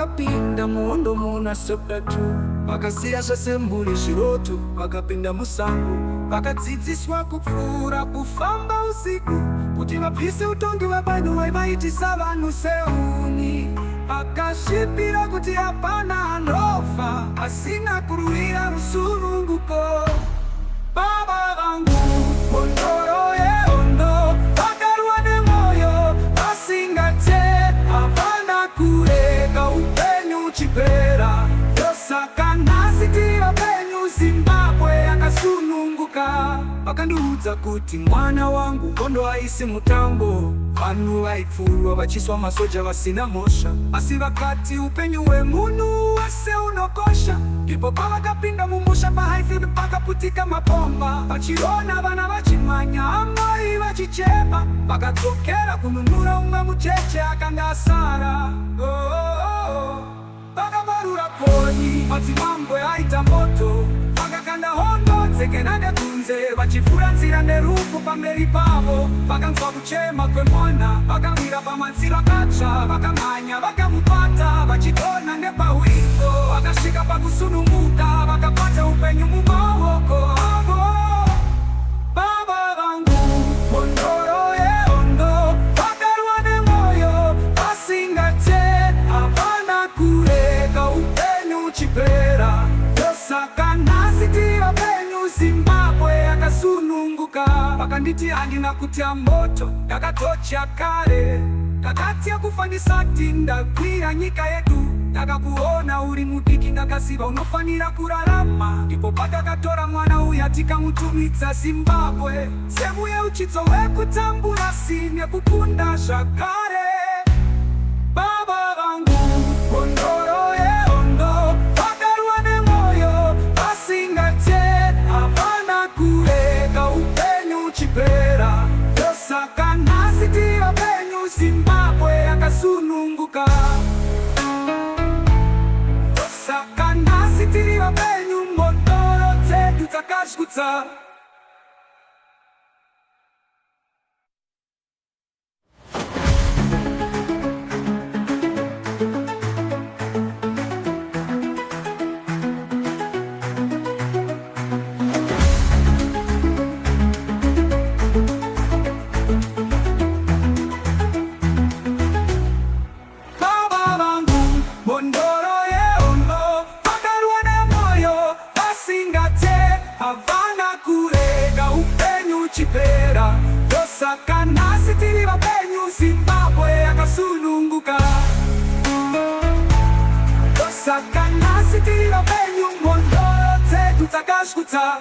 vakapinda muhondo muna sepatu, vakasiya zvasemburi zviroto, vakapinda musango, vakadzidziswa kupfuura kufamba usiku, kuti vapise utongi hwevanhu hwaivaitisa vanhu seuni. Vakasvipira kuti hapana anofa asina kurwira rusununguko. Baba vangu mbondoro yehondo, vakarwa nemoyo vasingate, havana kurega upenyu uchipera. Ndosaka nhasi tiri vapenyu Zimbabwe yakasununguka. Vakandiudza kuti mwana wangu hondo haisi mutambo, vanhu vaipfurwa vachiswa masoja vasina mhosva, asi vakati upenyu hwemunhu wese unokosha. Ndipo pavakapinda mumusha paHighfield pakaputika mabomba, vachiona vana vachimhanya, amai vachichema. Vakadzokera kununura umwe mucheche akanga asara. Vakavarura koni, madzimambo aita moto, vakakanda hondo dzekena nekunze, vachifura nzira nerufu pamberi pavo. Vakanzwa kuchema kwemwana, vakamira pamadziro akatsva, vakamhanya vakamubata, vachidonha nepahwindo. Vakasvika pakusununguka, vakabata upenyu mumaoko avo. Baba vangu mbondoro yehondo, vakarwa nemoyo vasingate, havana kurega upenyu uchipera. Ndosaka nhasi tiri vapenyu Zimbabwe yakasununguka. Vakanditi handina kutia moto, ndakatocha kare. Ndakati akufa ndisati ndakwira nyika yedu. Ndakakuona uri mudiki, ndakaziva unofanira kurarama. Ndipo patakatora mwana uya tikamutumidza Zimbabwe, semuye uchidzo hwekutambura sine kukunda zvakare. Baba vangu mbondoro yehondo, vakarwa nemoyo vasingate, havana kurega upenyu uchipera. Ndosaka nhasi tiri vapenyu Zimbabwe yakasununguka. Ndosaka nhasi tiri vapenyu, mbondoro dzedu dzakasvutsa. Mbondoro yehondo, vakarwa nemoyo vasingate, havana kurega upenyu uchipera. Ndosaka nhasi tiri vapenyu Zimbabwe yakasununguka. Ndosaka nhasi tiri vapenyu, mbondoro dzedu dzakasvutsa.